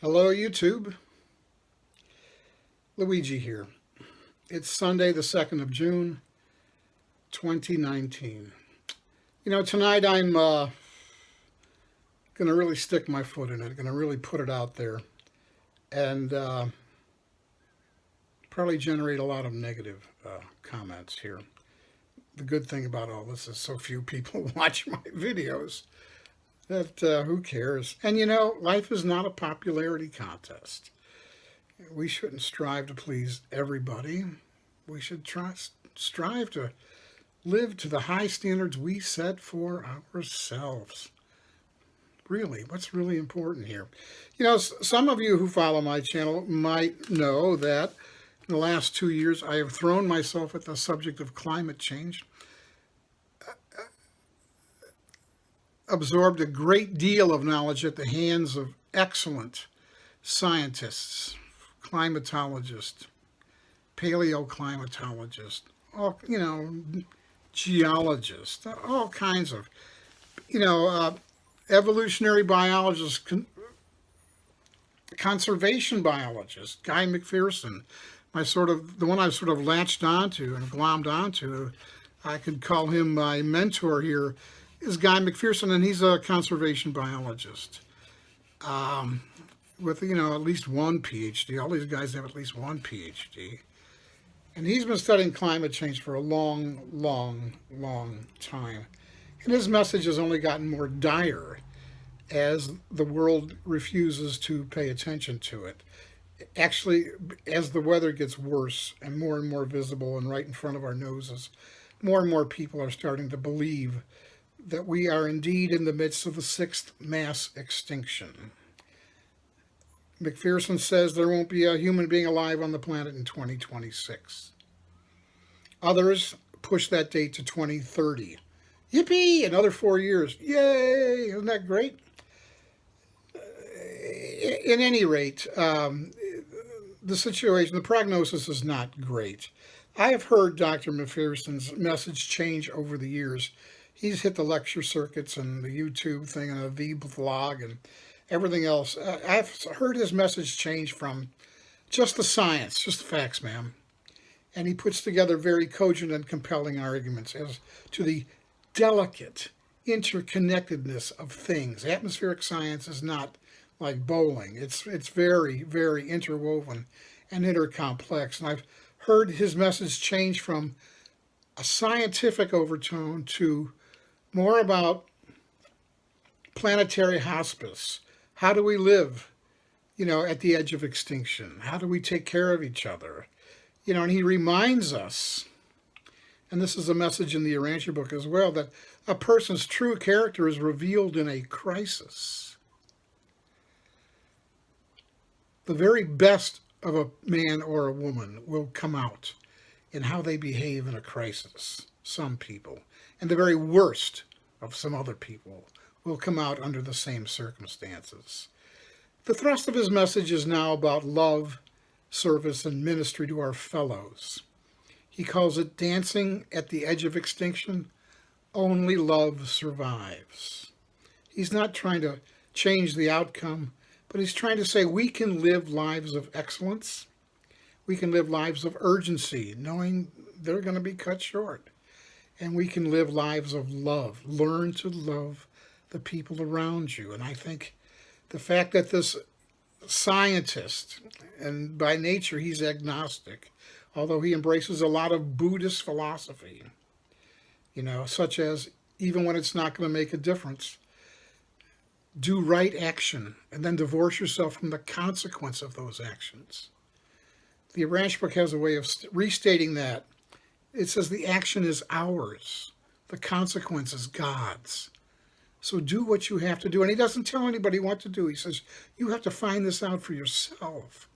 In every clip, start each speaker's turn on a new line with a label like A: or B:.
A: Hello, YouTube. Luigi here. It's Sunday, the 2nd of June, 2019. Tonight I'm going to really stick my foot in it, going to really put it out there, and probably generate a lot of negative comments here. The good thing about all this is so few people watch my videos that who cares? And life is not a popularity contest. We shouldn't strive to please everybody. We should strive to live to the high standards we set for ourselves. Really, what's really important here? Some of you who follow my channel might know that in the last 2 years I have thrown myself at the subject of climate change, absorbed a great deal of knowledge at the hands of excellent scientists, climatologists, paleoclimatologists, geologists, all kinds of, evolutionary biologists, conservation biologists. Guy McPherson, the one I've sort of latched onto and glommed onto. I could call him my mentor here. Is Guy McPherson, and he's a conservation biologist with, at least one PhD. All these guys have at least one PhD. And he's been studying climate change for a long, long, long time. And his message has only gotten more dire as the world refuses to pay attention to it. Actually, as the weather gets worse and more visible and right in front of our noses, more and more people are starting to believe that we are indeed in the midst of the sixth mass extinction. McPherson says there won't be a human being alive on the planet in 2026. Others push that date to 2030. Yippee! Another 4 years. Yay! Isn't that great? In any rate, the situation, the prognosis is not great. I have heard Dr. McPherson's message change over the years. He's hit the lecture circuits and the YouTube thing and the vlog and everything else. I've heard his message change from just the science, just the facts, ma'am. And he puts together very cogent and compelling arguments as to the delicate interconnectedness of things. Atmospheric science is not like bowling. It's very, very interwoven and intercomplex. And I've heard his message change from a scientific overtone to more about planetary hospice. How do we live, at the edge of extinction? How do we take care of each other? And he reminds us, and this is a message in the Urantia book as well, that a person's true character is revealed in a crisis. The very best of a man or a woman will come out in how they behave in a crisis, some people. And the very worst of some other people will come out under the same circumstances. The thrust of his message is now about love, service, and ministry to our fellows. He calls it dancing at the edge of extinction. Only love survives. He's not trying to change the outcome, but he's trying to say we can live lives of excellence. We can live lives of urgency, knowing they're going to be cut short. And we can live lives of love. Learn to love the people around you. And I think the fact that this scientist, and by nature he's agnostic, although he embraces a lot of Buddhist philosophy, such as even when it's not going to make a difference, do right action and then divorce yourself from the consequence of those actions. The Urantia book has a way of restating that. It says the action is ours. The consequence is God's. So do what you have to do. And he doesn't tell anybody what to do. He says, you have to find this out for yourself.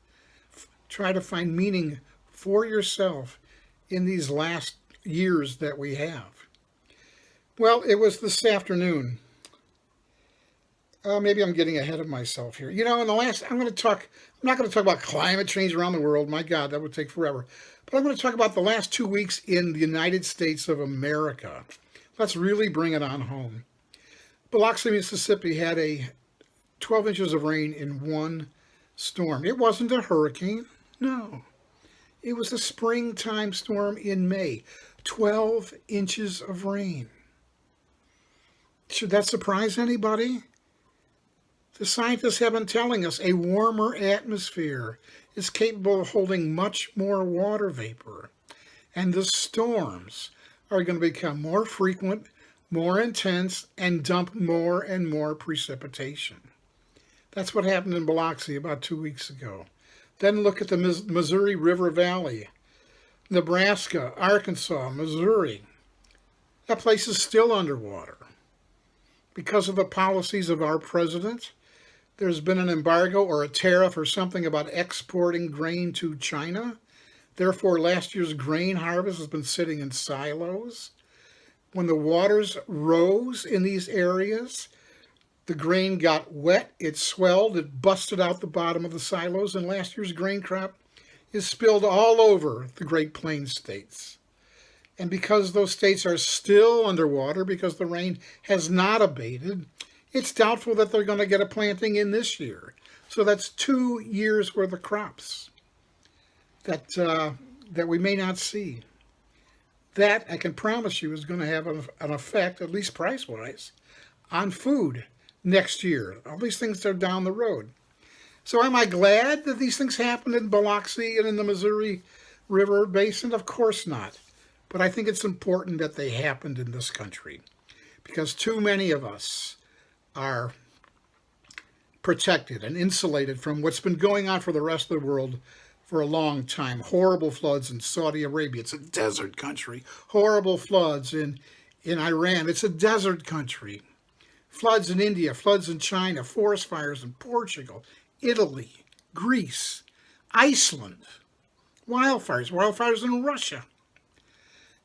A: Try to find meaning for yourself in these last years that we have. Well, it was this afternoon. Maybe I'm getting ahead of myself here. I'm not going to talk about climate change around the world. My God, that would take forever. But I'm going to talk about the last 2 weeks in the United States of America. Let's really bring it on home. Biloxi, Mississippi had a 12 inches of rain in one storm. It wasn't a hurricane. No. It was a springtime storm in May. 12 inches of rain. Should that surprise anybody? The scientists have been telling us a warmer atmosphere is capable of holding much more water vapor. And the storms are going to become more frequent, more intense, and dump more and more precipitation. That's what happened in Biloxi about 2 weeks ago. Then look at the Missouri River Valley, Nebraska, Arkansas, Missouri. That place is still underwater. Because of the policies of our president, there's been an embargo or a tariff or something about exporting grain to China. Therefore, last year's grain harvest has been sitting in silos. When the waters rose in these areas, the grain got wet, it swelled, it busted out the bottom of the silos, and last year's grain crop is spilled all over the Great Plains states. And because those states are still underwater, because the rain has not abated, it's doubtful that they're going to get a planting in this year. So that's 2 years worth of crops that we may not see. That, I can promise you, is going to have an effect, at least price-wise, on food next year. All these things are down the road. So am I glad that these things happened in Biloxi and in the Missouri River Basin? Of course not. But I think it's important that they happened in this country because too many of us are protected and insulated from what's been going on for the rest of the world for a long time. Horrible floods in Saudi Arabia. It's a desert country. Horrible floods in Iran. It's a desert country. Floods in India, floods in China, forest fires in Portugal, Italy, Greece, Iceland, wildfires in Russia.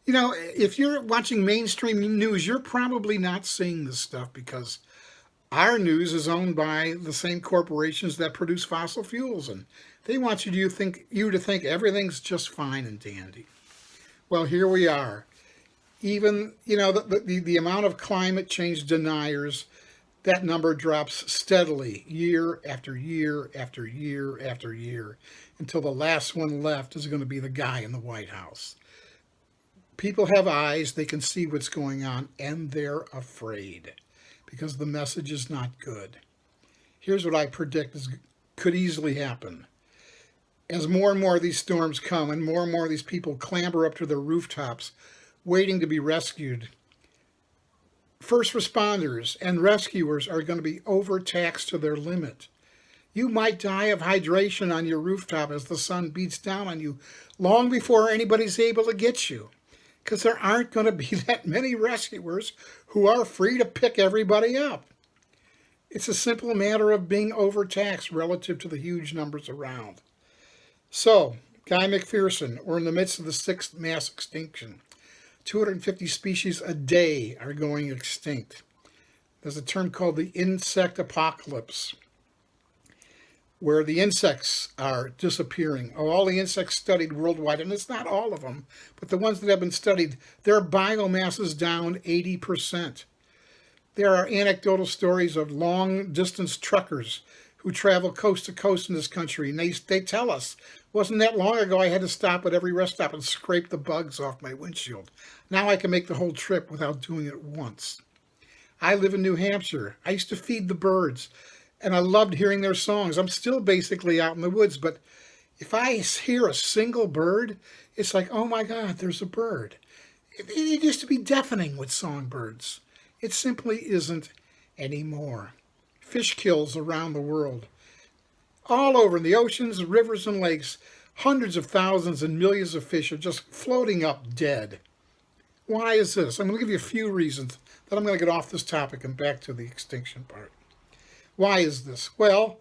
A: You know, if you're watching mainstream news, you're probably not seeing this stuff because our news is owned by the same corporations that produce fossil fuels, and they want you to think everything's just fine and dandy. Well, here we are. Even, the amount of climate change deniers, that number drops steadily year after year after year after year until the last one left is going to be the guy in the White House. People have eyes, they can see what's going on, and they're afraid because the message is not good. Here's what I predict could easily happen. As more and more of these storms come and more of these people clamber up to their rooftops waiting to be rescued, first responders and rescuers are going to be overtaxed to their limit. You might die of hydration on your rooftop as the sun beats down on you long before anybody's able to get you, because there aren't going to be that many rescuers who are free to pick everybody up. It's a simple matter of being overtaxed relative to the huge numbers around. So, Guy McPherson, we're in the midst of the 6th mass extinction. 250 species a day are going extinct. There's a term called the insect apocalypse, where the insects are disappearing. All the insects studied worldwide, and it's not all of them, but the ones that have been studied, their biomass is down 80%. There are anecdotal stories of long-distance truckers who travel coast to coast in this country, and they tell us, wasn't that long ago I had to stop at every rest stop and scrape the bugs off my windshield. Now I can make the whole trip without doing it once. I live in New Hampshire. I used to feed the birds, and I loved hearing their songs. I'm still basically out in the woods, but if I hear a single bird, it's like, oh my God, there's a bird. It used to be deafening with songbirds. It simply isn't anymore. Fish kills around the world. All over in the oceans, rivers, and lakes, hundreds of thousands and millions of fish are just floating up dead. Why is this? I'm going to give you a few reasons. Then I'm going to get off this topic and back to the extinction part. Why is this? Well,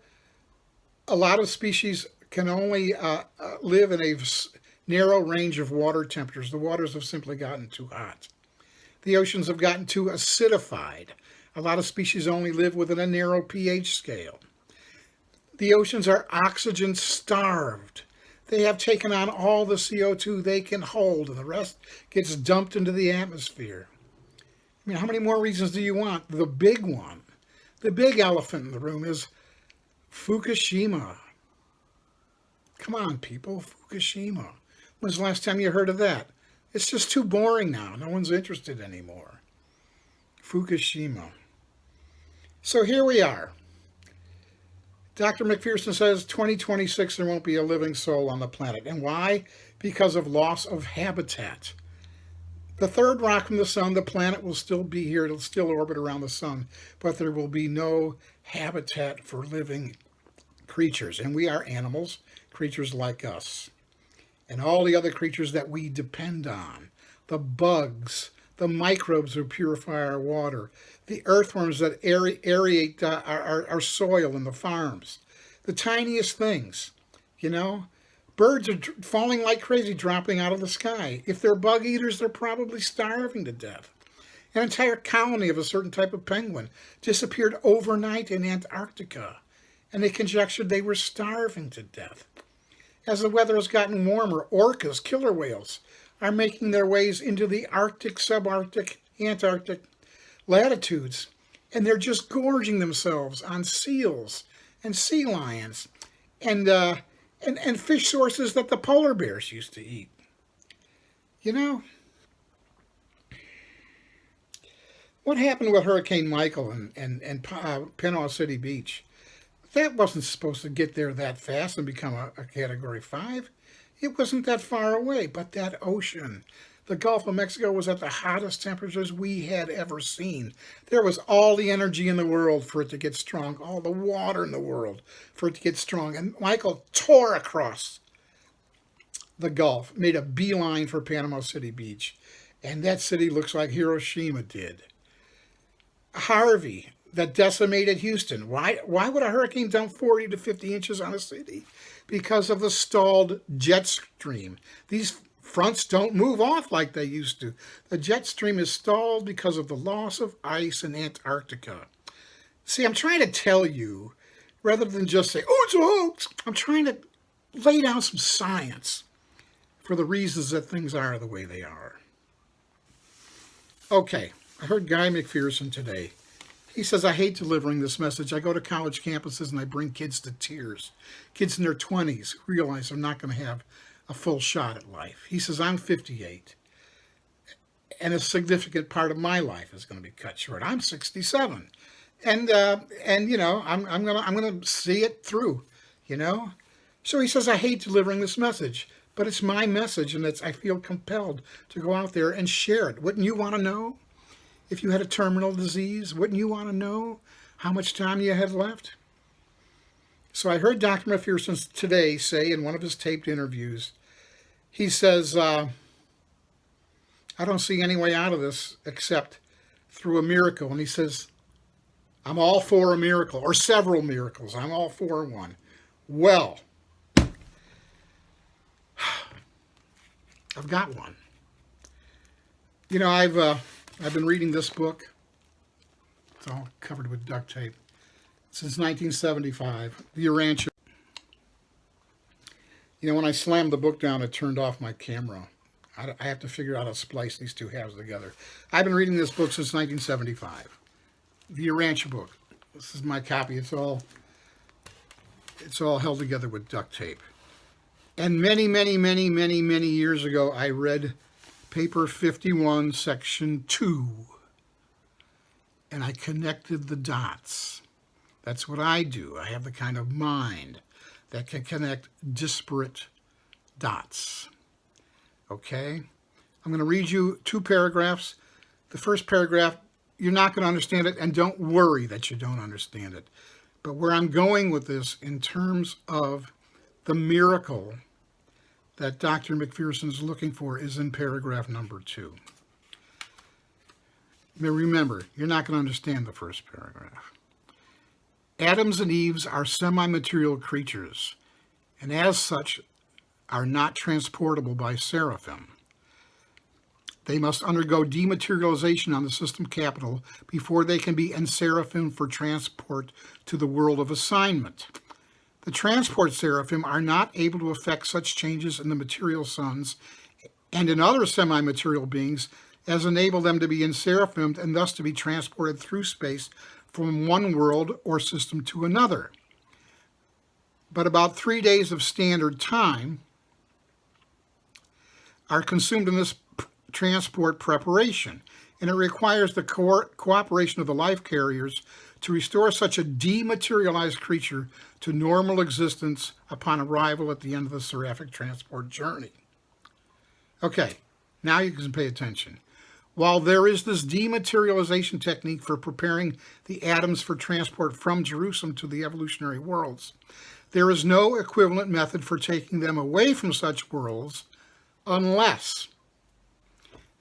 A: a lot of species can only live in a narrow range of water temperatures. The waters have simply gotten too hot. The oceans have gotten too acidified. A lot of species only live within a narrow pH scale. The oceans are oxygen starved. They have taken on all the CO2 they can hold, and the rest gets dumped into the atmosphere. I mean, how many more reasons do you want? The big one, the big elephant in the room is Fukushima. Come on, people. Fukushima. When's the last time you heard of that? It's just too boring now. No one's interested anymore. Fukushima. So here we are. Dr. McPherson says 2026 there won't be a living soul on the planet. And why? Because of loss of habitat. The third rock from the sun, the planet will still be here. It'll still orbit around the sun. But there will be no habitat for living creatures. And we are animals, creatures like us. And all the other creatures that we depend on. The bugs, the microbes who purify our water, the earthworms that aerate our soil in the farms, the tiniest things, you know. Birds are falling like crazy, dropping out of the sky. If they're bug eaters, they're probably starving to death. An entire colony of a certain type of penguin disappeared overnight in Antarctica, and they conjectured they were starving to death. As the weather has gotten warmer, orcas, killer whales, are making their ways into the Arctic, subarctic, Antarctic latitudes, and they're just gorging themselves on seals and sea lions and fish sources that the polar bears used to eat. You know, what happened with Hurricane Michael and Panama City Beach? That wasn't supposed to get there that fast and become a Category 5. It wasn't that far away, but that ocean, the Gulf of Mexico, was at the hottest temperatures we had ever seen. There was all the energy in the world for it to get strong, all the water in the world for it to get strong. And Michael tore across the Gulf, made a beeline for Panama City Beach. And that city looks like Hiroshima did. Harvey, that decimated Houston. Why would a hurricane dump 40 to 50 inches on a city? Because of the stalled jet stream. These fronts don't move off like they used to. The jet stream is stalled because of the loss of ice in Antarctica. See, I'm trying to tell you, rather than just say, oh, it's a hoax, I'm trying to lay down some science for the reasons that things are the way they are. Okay, I heard Guy McPherson today. He says, I hate delivering this message. I go to college campuses and I bring kids to tears. Kids in their 20s realize they're not going to have a full shot at life. He says, I'm 58, and a significant part of my life is going to be cut short. I'm 67, and you know, I'm gonna see it through, you know. So he says, I hate delivering this message, but it's my message, and I feel compelled to go out there and share it. Wouldn't you want to know? If you had a terminal disease, wouldn't you want to know how much time you had left? So I heard Dr. McPherson today say in one of his taped interviews, he says, I don't see any way out of this except through a miracle. And he says, I'm all for a miracle, or several miracles. I'm all for one. Well, I've got one. You know, I've been reading this book. It's all covered with duct tape. Since 1975, the Urantia. You know, when I slammed the book down, it turned off my camera. I have to figure out how to splice these two halves together. I've been reading this book since 1975. The Urantia Book. This is my copy. It's all held together with duct tape. And many years ago, I read Paper 51, Section 2. And I connected the dots. That's what I do. I have the kind of mind that can connect disparate dots. Okay? I'm going to read you 2 paragraphs. The first paragraph, you're not going to understand it, and don't worry that you don't understand it. But where I'm going with this in terms of the miracle that Dr. McPherson is looking for is in paragraph number 2. Now remember, you're not going to understand the first paragraph. Adams and Eves are semi-material creatures, and as such are not transportable by seraphim. They must undergo dematerialization on the system capital before they can be enseraphim for transport to the world of assignment. The transport seraphim are not able to affect such changes in the material suns and in other semi-material beings as enable them to be enseraphimed and thus to be transported through space from one world or system to another. but about 3 days of standard time are consumed in this transport preparation, and it requires the cooperation of the life carriers to restore such a dematerialized creature to normal existence upon arrival at the end of the seraphic transport journey. Okay, now you can pay attention. While there is this dematerialization technique for preparing the atoms for transport from Jerusalem to the evolutionary worlds, there is no equivalent method for taking them away from such worlds unless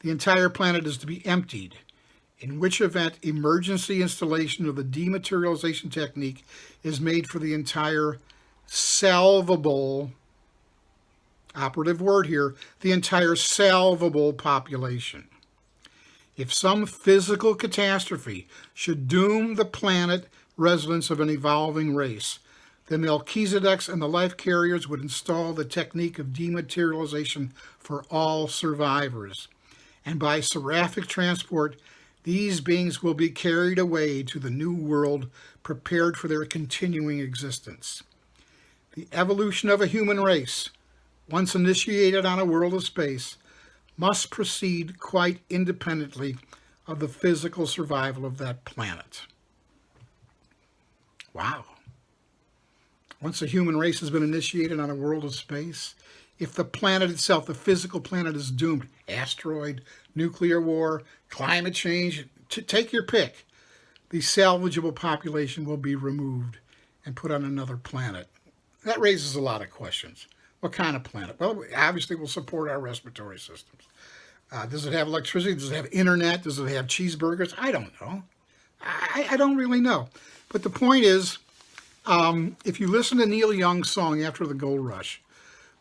A: the entire planet is to be emptied, in which event emergency installation of the dematerialization technique is made for the entire salvable, operative word here, the entire salvable population. If some physical catastrophe should doom the planet residents of an evolving race, the Melchizedeks and the life carriers would install the technique of dematerialization for all survivors. And by seraphic transport, these beings will be carried away to the new world prepared for their continuing existence. The evolution of a human race, once initiated on a world of space, must proceed quite independently of the physical survival of that planet. Wow. Once a human race has been initiated on a world of space, if the planet itself, the physical planet, is doomed, asteroid, nuclear war, climate change, take your pick, the salvageable population will be removed and put on another planet. That raises a lot of questions. What kind of planet? Well, obviously will support our respiratory systems. Does it have electricity? Does it have internet? Does it have cheeseburgers? I don't know. I don't really know. But the point is, if you listen to Neil Young's song After the Gold Rush,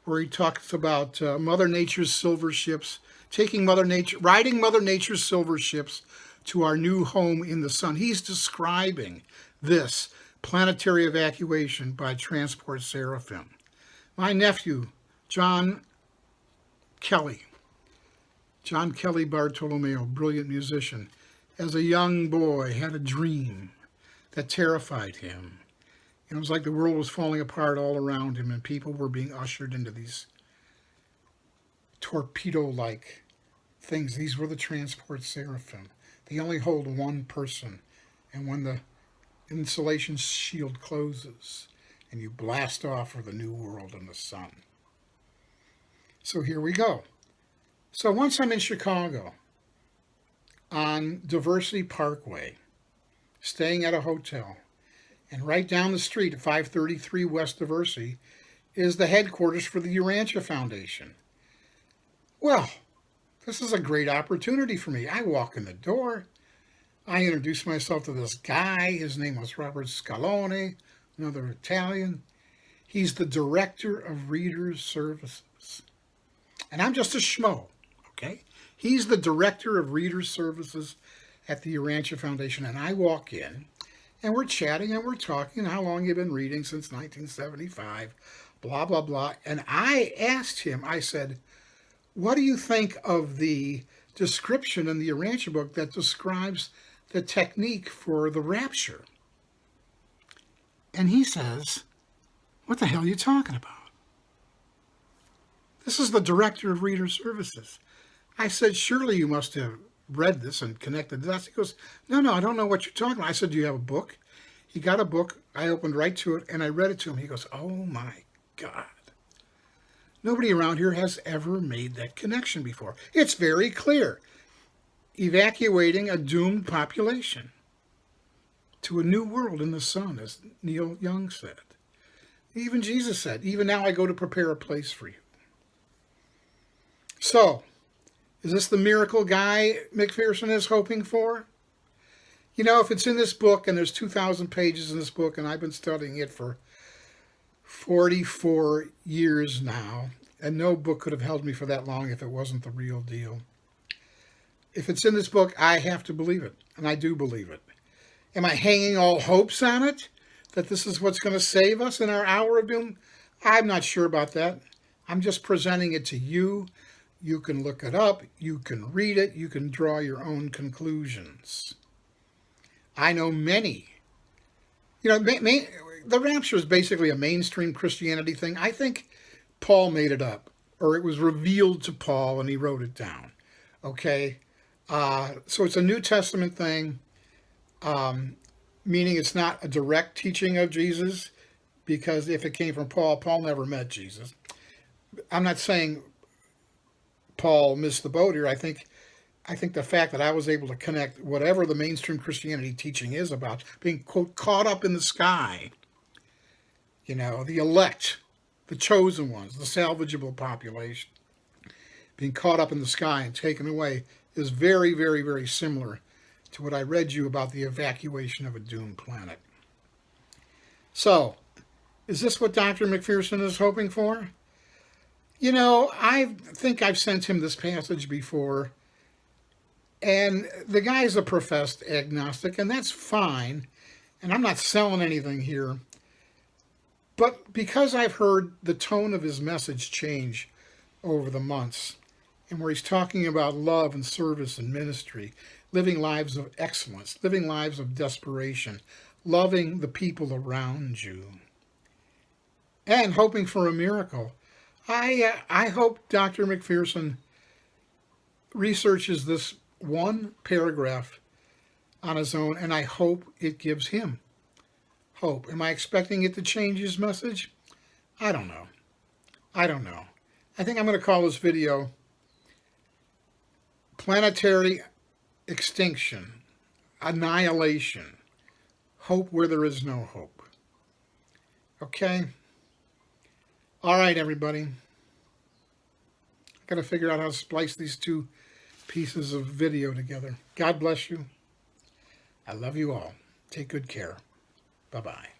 A: where he talks about Mother Nature's silver ships, riding Mother Nature's silver ships to our new home in the sun, he's describing this planetary evacuation by transport seraphim. My nephew, John Kelly Bartolomeo, brilliant musician, as a young boy had a dream that terrified him. It was like the world was falling apart all around him and people were being ushered into these torpedo-like things. These were the transport seraphim. They only hold one person, and when the insulation shield closes and you blast off for the new world in the sun. So here we go. So once I'm in Chicago on Diversity Parkway, staying at a hotel, and right down the street at 533 West Diversity is the headquarters for the Urantia Foundation. Well, this is a great opportunity for me. I walk in the door. I introduce myself to this guy. His name was Robert Scalone, another Italian. He's the director of Readers Services. And I'm just a schmo, okay? He's the director of Readers Services at the Urantia Foundation. And I walk in, and we're chatting and we're talking. How long you've been reading? Since 1975, blah, blah, blah. And I asked him, I said, what do you think of the description in the Urantia book that describes the technique for the rapture? And he says, what the hell are you talking about? This is the director of Reader Services. I said, surely you must have read this and connected the dots. He goes, no, I don't know what you're talking about. I said, do you have a book? He got a book. I opened right to it and I read it to him. He goes, oh my God. Nobody around here has ever made that connection before. It's very clear. Evacuating a doomed population to a new world in the sun, as Neil Young said. Even Jesus said, even now I go to prepare a place for you. So, is this the miracle Guy McPherson is hoping for? You know, if it's in this book, and there's 2,000 pages in this book, and I've been studying it for 44 years now, and no book could have held me for that long if it wasn't the real deal. If it's in this book, I have to believe it, and I do believe it. Am I hanging all hopes on it, that this is what's going to save us in our hour of doom? I'm not sure about that. I'm just presenting it to you. You can look it up, you can read it, you can draw your own conclusions. I know many. You know, the rapture is basically a mainstream Christianity thing. I think Paul made it up, or it was revealed to Paul and he wrote it down. Okay? So it's a New Testament thing, meaning it's not a direct teaching of Jesus, because if it came from Paul, Paul never met Jesus. I'm not saying Paul missed the boat here. I think the fact that I was able to connect whatever the mainstream Christianity teaching is about being, quote, caught up in the sky, the elect, the chosen ones, the salvageable population, being caught up in the sky and taken away, is very, very, very similar to what I read you about the evacuation of a doomed planet. So, is this what Dr. McPherson is hoping for? I think I've sent him this passage before, and the guy's a professed agnostic, and that's fine, and I'm not selling anything here. But because I've heard the tone of his message change over the months, and where he's talking about love and service and ministry, living lives of excellence, living lives of desperation, loving the people around you, and hoping for a miracle, I hope Dr. McPherson researches this one paragraph on his own, and I hope it gives him hope. Am I expecting it to change his message? I don't know. I think I'm going to call this video Planetary Extinction, Annihilation, Hope Where There Is No Hope. Okay? All right, everybody. I've got to figure out how to splice these two pieces of video together. God bless you. I love you all. Take good care. Bye-bye.